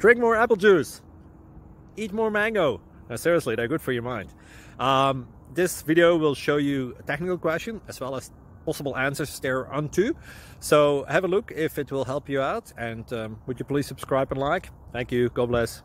Drink more apple juice. Eat more mango. Seriously, they're good for your mind. This video will show you a technical question as well as possible answers thereunto. So have a look if it will help you out, and would you please subscribe and like? Thank you. God bless.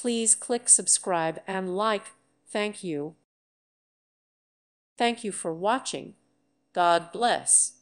Please click subscribe and like. Thank you. Thank you for watching. God bless.